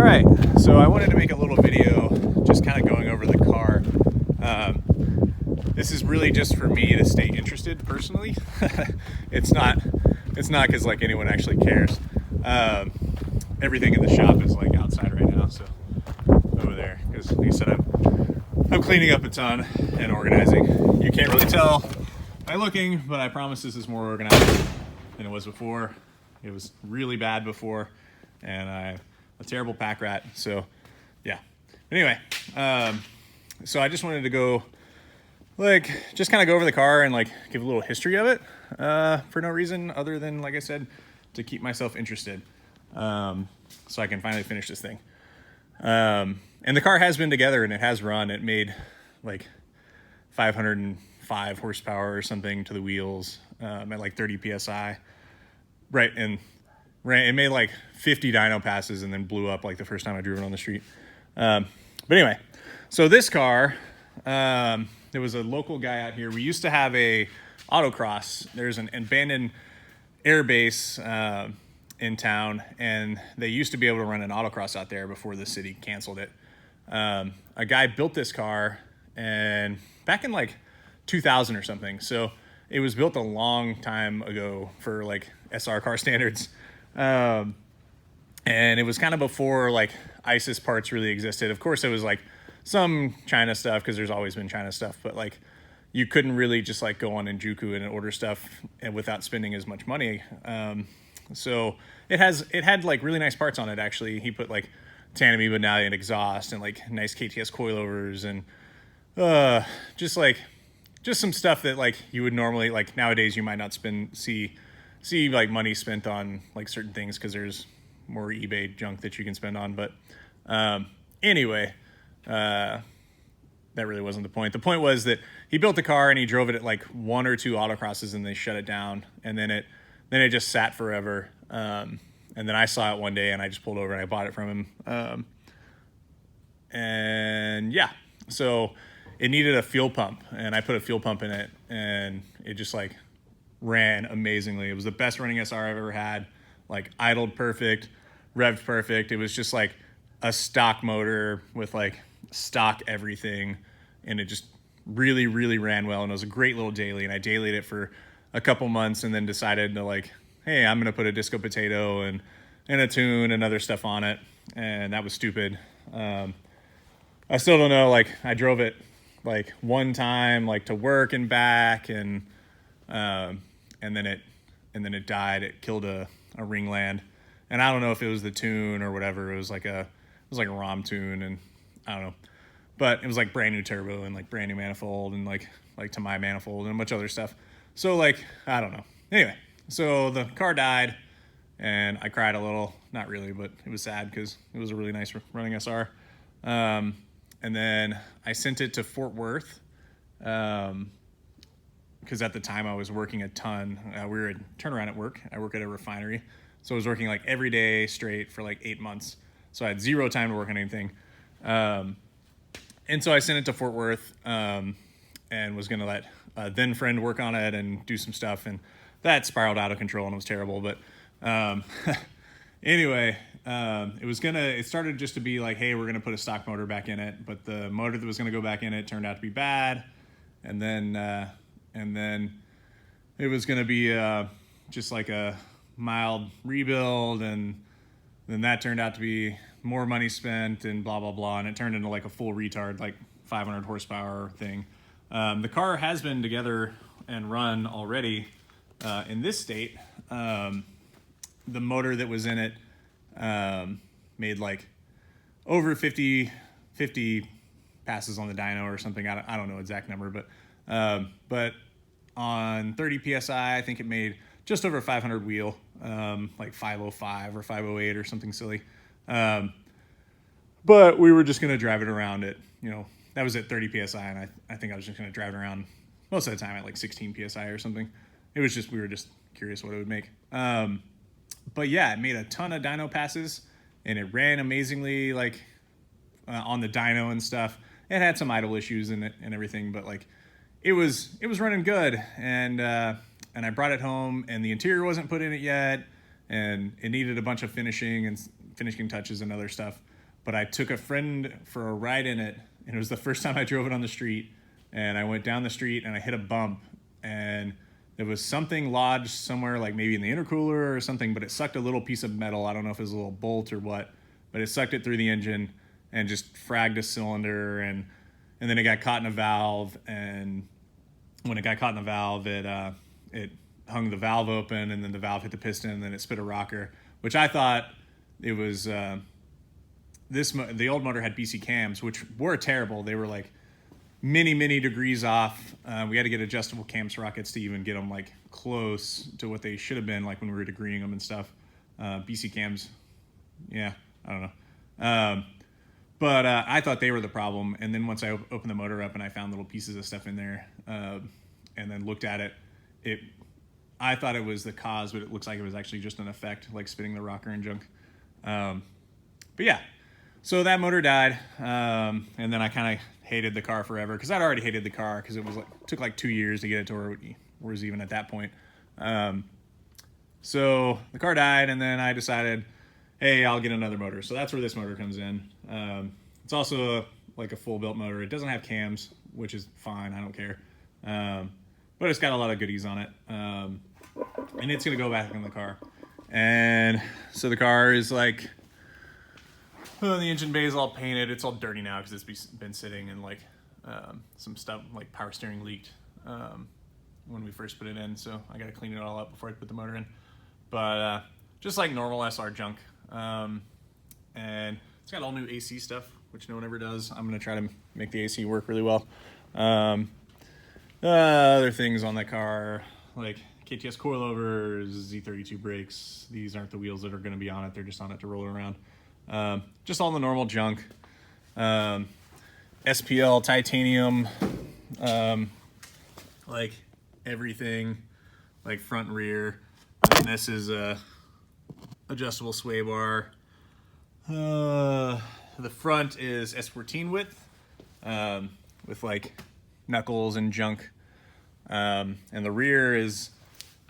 right, so I wanted to make a little video just kind of going over the car. This is really just for me to stay interested personally. It's not because like anyone actually cares. Everything in the shop is like outside right now, so over there, because like I said, I'm cleaning up a ton and organizing. You can't really tell by looking, but I promise this is more organized than it was before. It was really bad before, and I'm a terrible pack rat. So yeah. Anyway, so I just wanted to go just kind of go over the car and like give a little history of it for no reason other than, like I said, to keep myself interested, so I can finally finish this thing. And the car has been together and it has run. It made like 505 horsepower or something to the wheels, at like 30 psi. Right, and it made like 50 dyno passes and then blew up like the first time I drove it on the street. But anyway, so this car, there was a local guy out here. We used to have a autocross. There's an abandoned air base in town, and they used to be able to run an autocross out there before the city canceled it. A guy built this car and back in like 2000 or something. So it was built a long time ago for like SR car standards. And it was kind of before like ISIS parts really existed. Of course, it was like some China stuff because there's always been China stuff, but like you couldn't really just like go on Njuku and order stuff and without spending as much money. So it had like really nice parts on it. Actually, he put like tandem medallion exhaust and like nice KTS coilovers and just some stuff that like you would normally, like nowadays you might not see like money spent on like certain things because there's more eBay junk that you can spend on. But anyway, that really wasn't the point. The point was that he built the car and he drove it at like one or two autocrosses and they shut it down, and then it just sat forever. And then I saw it one day and I just pulled over and I bought it from him. And yeah, so it needed a fuel pump, and I put a fuel pump in it, and it just like ran amazingly. It was the best running SR I've ever had. Like idled perfect, revved perfect. It was just like a stock motor with like stock everything, and it just really, really ran well. And it was a great little daily, and I dailied it for a couple months and then decided to like, hey, I'm gonna put a disco potato and a tune and other stuff on it, and that was stupid. I still don't know, like I drove it like one time like to work and back, and then it died. It killed a ringland, and I don't know if it was the tune or whatever. It was like a ROM tune, and I don't know, but it was like brand new turbo and like brand new manifold and like to my manifold and a bunch of other stuff. So like I don't know. Anyway, so the car died, and I cried a little. Not really, but it was sad because it was a really nice running SR. And then I sent it to Fort Worth, because at the time I was working a ton. We were at turnaround at work. I work at a refinery, so I was working like every day straight for like 8 months. So I had zero time to work on anything. And so I sent it to Fort Worth, and was going to let a then friend work on it and do some stuff. And that spiraled out of control and it was terrible. But anyway, it started just to be like, hey, we're going to put a stock motor back in it. But the motor that was going to go back in it turned out to be bad. And then it was going to be just like a mild rebuild. And then that turned out to be more money spent and blah, blah, blah. And it turned into like a full retard, like 500 horsepower thing. The car has been together and run already in this state. The motor that was in it made like over 50 passes on the dyno or something. I don't know exact number, but on 30 psi, I think it made just over 500 wheel, like 505 or 508 or something silly. But we were just going to drive it around at, that was at 30 psi, and I think I was just going to drive it around most of the time at like 16 psi or something. It was just, we were just curious what it would make. But yeah, it made a ton of dyno passes, and it ran amazingly, like on the dyno and stuff. It had some idle issues in it and everything, but like it was running good. And I brought it home, and the interior wasn't put in it yet, and it needed a bunch of finishing touches and other stuff. but I took a friend for a ride in it, and it was the first time I drove it on the street. And I went down the street and I hit a bump, and there was something lodged somewhere, like maybe in the intercooler or something, but it sucked a little piece of metal. I don't know if it was a little bolt or what, but it sucked it through the engine and just fragged a cylinder, and then it got caught in a valve. And when it got caught in the valve, it hung the valve open, and then the valve hit the piston, and then it spit a rocker, which I thought it was the old motor had BC cams, which were terrible. They were like many degrees off. We had to get adjustable cam sprockets to even get them like close to what they should have been, like when we were degreeing them and stuff. BC cams, yeah, I don't know. But I thought they were the problem. And then once I opened the motor up and I found little pieces of stuff in there, and then looked at it, I thought it was the cause, but it looks like it was actually just an effect, like spinning the rocker and junk. But yeah, so that motor died, and then I kind of hated the car forever, because I'd already hated the car, because it was took like 2 years to get it to where it was even at that point. So the car died, and then I decided, hey, I'll get another motor. So that's where this motor comes in. It's also like a full built motor. It doesn't have cams, which is fine. I don't care. But it's got a lot of goodies on it. And it's going to go back in the car. And so the car is like, the engine bay is all painted. It's all dirty now because it's been sitting, and like some stuff like power steering leaked when we first put it in. So I got to clean it all up before I put the motor in. But just like normal SR junk. And it's got all new AC stuff, which no one ever does. I'm going to try to make the AC work really well. Other things on the car, like KTS coilovers, Z32 brakes. These aren't the wheels that are going to be on it. They're just on it to roll it around. Just all the normal junk. SPL titanium, like everything, like front and rear. And this is a adjustable sway bar. The front is S14 width, with like knuckles and junk. And the rear is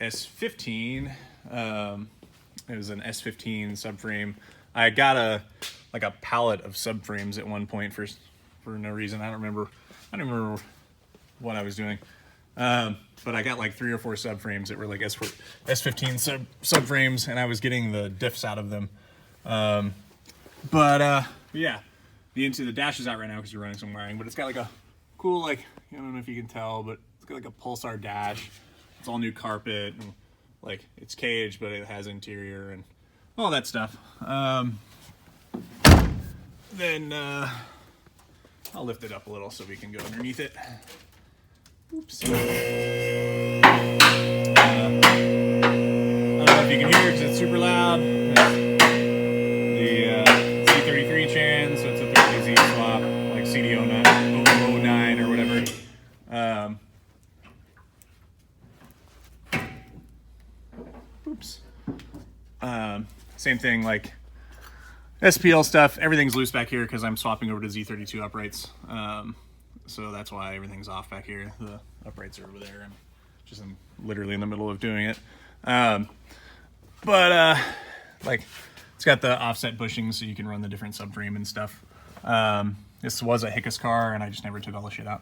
S15. It was an S15 subframe. I got a pallet of subframes at one point for no reason. I don't remember what I was doing. But I got like 3 or 4 subframes that were like S15 subframes, and I was getting the diffs out of them. But yeah, the dash is out right now because you're running some wiring, but it's got like a cool, like, I don't know if you can tell, but it's got like a Pulsar dash. It's all new carpet, and like it's caged, but it has interior and all that stuff. Then I'll lift it up a little so we can go underneath it. Oops. I don't know if you can hear it because it's super loud. The Z33 trans, so it's a 30Z swap, like CD09 or whatever. Oops. Same thing, like SPL stuff. Everything's loose back here because I'm swapping over to Z32 uprights. So that's why everything's off back here. The uprights are over there, and just I'm literally in the middle of doing it. Like it's got the offset bushings so you can run the different subframe and stuff. This was a Hickus car, and I just never took all the shit out.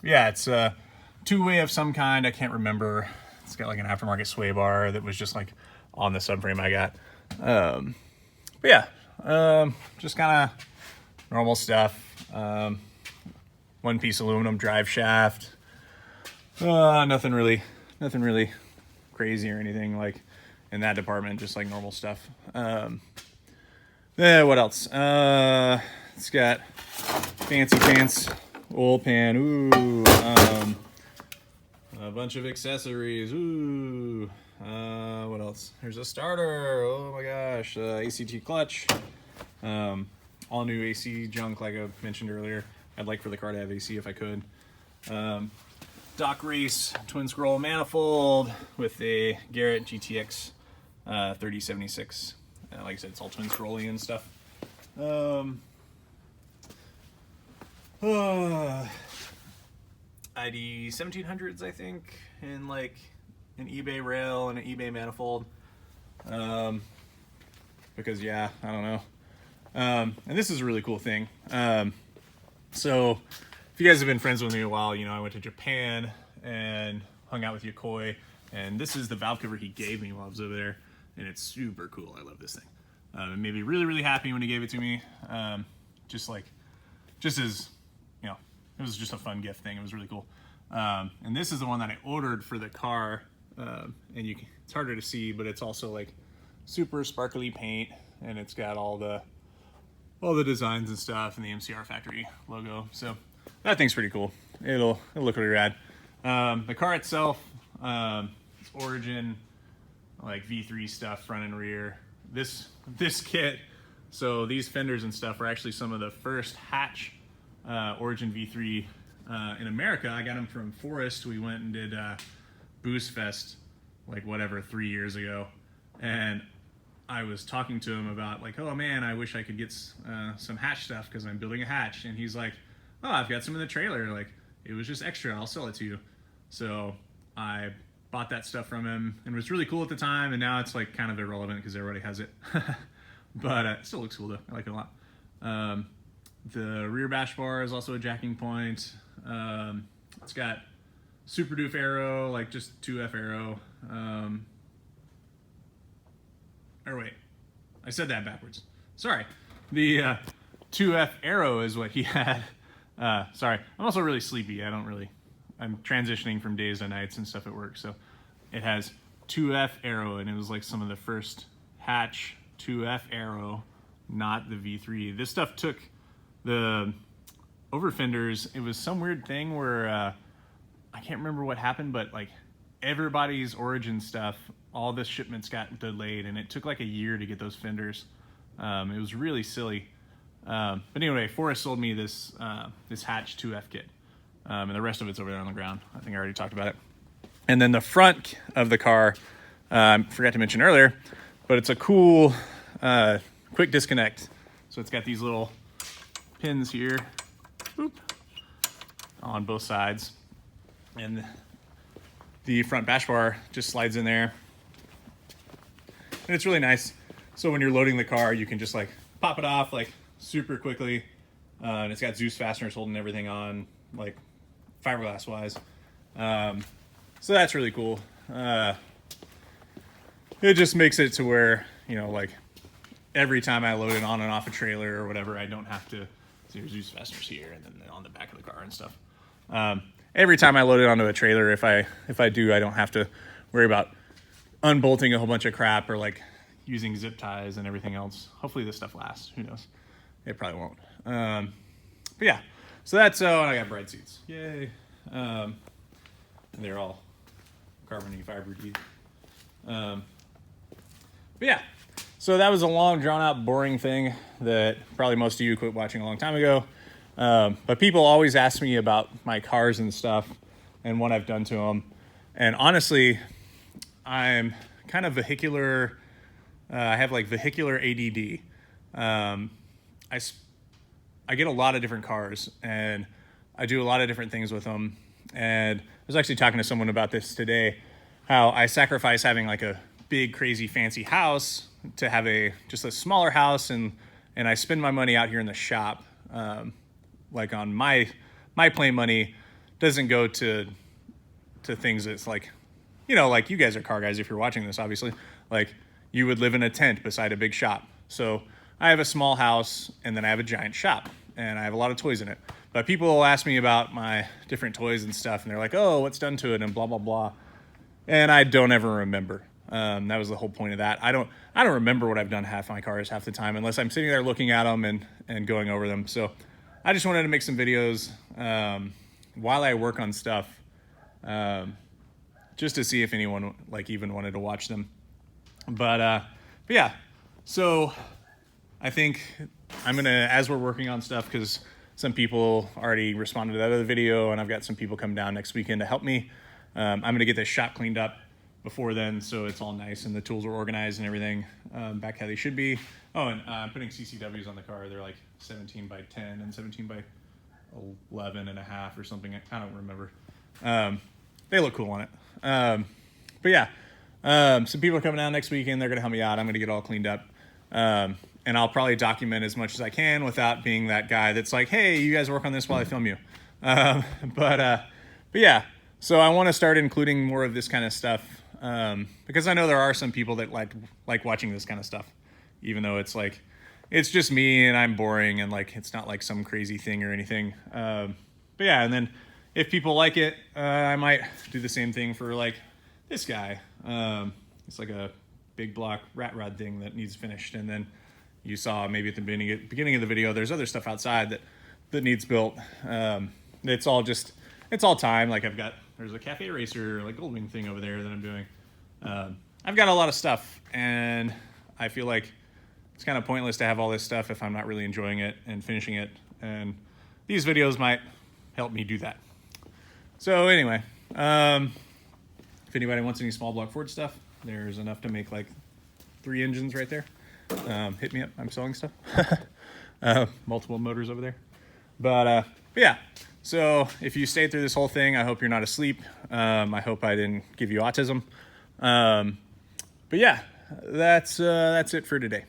Yeah, it's a two-way of some kind. I can't remember. It's got like an aftermarket sway bar that was just like on the subframe I got. But yeah, just kind of normal stuff. One piece aluminum drive shaft. Nothing really crazy or anything like in that department, just like normal stuff. What else? It's got fancy pants oil pan. Ooh. A bunch of accessories. Ooh. What else? There's a starter. Oh my gosh. ACT clutch. All new AC junk, like I mentioned earlier. I'd like for the car to have AC if I could. Dock Race twin scroll manifold with a Garrett GTX 3076. Like I said, it's all twin scrolly and stuff. ID 1700s, I think, and like an eBay rail and an eBay manifold. Because yeah, I don't know. And this is a really cool thing. So if you guys have been friends with me a while, I went to Japan and hung out with Yokoi, and this is the valve cover he gave me while I was over there, and it's super cool. I love this thing. It made me really, really happy when he gave it to me. Just as, it was just a fun gift thing. It was really cool. And this is the one that I ordered for the car. And it's harder to see, but it's also like super sparkly paint, and it's got all the designs and stuff and the MCR factory logo. So that thing's pretty cool. It'll look really rad. The car itself, it's Origin, like V3 stuff, front and rear. This kit, so these fenders and stuff are actually some of the first hatch Origin V3 in America. I got them from Forrest. We went and did Boost Fest, like 3 years ago, and I was talking to him about like, oh man, I wish I could get some hatch stuff because I'm building a hatch. And he's like, oh, I've got some in the trailer. Like, it was just extra. I'll sell it to you. So I bought that stuff from him, and it was really cool at the time. And now it's like kind of irrelevant because everybody has it. But it still looks cool though. I like it a lot. The rear bash bar is also a jacking point. It's got super doof arrow, like just 2F arrow. Or wait, I said that backwards. Sorry. The 2F arrow is what he had. Sorry, I'm also really sleepy. I'm transitioning from days to nights and stuff at work. So it has 2F arrow, and it was like some of the first hatch 2F arrow, not the V3. This stuff took the over fenders. It was some weird thing where I can't remember what happened, but like everybody's Origin stuff, all the shipments got delayed, and it took like a year to get those fenders. It was really silly. But anyway, Forrest sold me this hatch 2F kit, and the rest of it's over there on the ground. I think I already talked about it. And then the front of the car, forgot to mention earlier, but it's a cool quick disconnect. So it's got these little pins here, boop, on both sides, and the front bash bar just slides in there, and it's really nice. So when you're loading the car, you can just like pop it off like super quickly, and it's got Zeus fasteners holding everything on, like fiberglass wise. So that's really cool. It just makes it to where, like every time I load it on and off a trailer or whatever, I don't have to. So there's Zeus fasteners here, and then on the back of the car and stuff. Every time I load it onto a trailer, if I do, I don't have to worry about unbolting a whole bunch of crap or like using zip ties and everything else. Hopefully this stuff lasts. Who knows? It probably won't. But yeah, so that's and I got bride seats. Yay! And they're all carbon fiber teeth. But yeah, so that was a long, drawn out, boring thing that probably most of you quit watching a long time ago. But people always ask me about my cars and stuff and what I've done to them. And honestly, I'm kind of vehicular. I have like vehicular ADD. I get a lot of different cars, and I do a lot of different things with them. And I was actually talking to someone about this today, how I sacrifice having like a big, crazy, fancy house to have just a smaller house, and I spend my money out here in the shop. Like on my plane money doesn't go to things that's like, like you guys are car guys if you're watching this, obviously. Like you would live in a tent beside a big shop. So I have a small house, and then I have a giant shop, and I have a lot of toys in it. But people will ask me about my different toys and stuff, and they're like, oh, what's done to it, and blah, blah, blah. And I don't ever remember. That was the whole point of that. I don't remember what I've done half my cars half the time, unless I'm sitting there looking at them and going over them. So I just wanted to make some videos while I work on stuff, just to see if anyone like even wanted to watch them. But yeah, so I think I'm gonna, as we're working on stuff, because some people already responded to that other video, and I've got some people come down next weekend to help me. I'm gonna get this shop cleaned up before then, so it's all nice and the tools are organized and everything back how they should be. Oh, and I'm putting CCWs on the car. They're like 17 by 10 and 17 by 11 and a half or something. I don't remember. They look cool on it. But yeah, some people are coming down next weekend. They're gonna help me out. I'm gonna get all cleaned up. and I'll probably document as much as I can without being that guy that's like, hey, you guys work on this while I film you. But yeah, so I want to start including more of this kind of stuff, because I know there are some people that like watching this kind of stuff, even though it's like, it's just me and I'm boring and like, it's not like some crazy thing or anything. But yeah, and then if people like it, I might do the same thing for like this guy. It's like a big block rat rod thing that needs finished. And then you saw maybe at the beginning of the video, there's other stuff outside that needs built. It's all time. Like there's a cafe racer, like Goldwing thing over there that I'm doing. I've got a lot of stuff, and I feel like it's kind of pointless to have all this stuff if I'm not really enjoying it and finishing it. And these videos might help me do that. So anyway, if anybody wants any small block Ford stuff, there's enough to make like 3 engines right there. Hit me up. I'm selling stuff. Multiple motors over there. But yeah, so if you stayed through this whole thing, I hope you're not asleep. I hope I didn't give you autism. But yeah, that's it for today.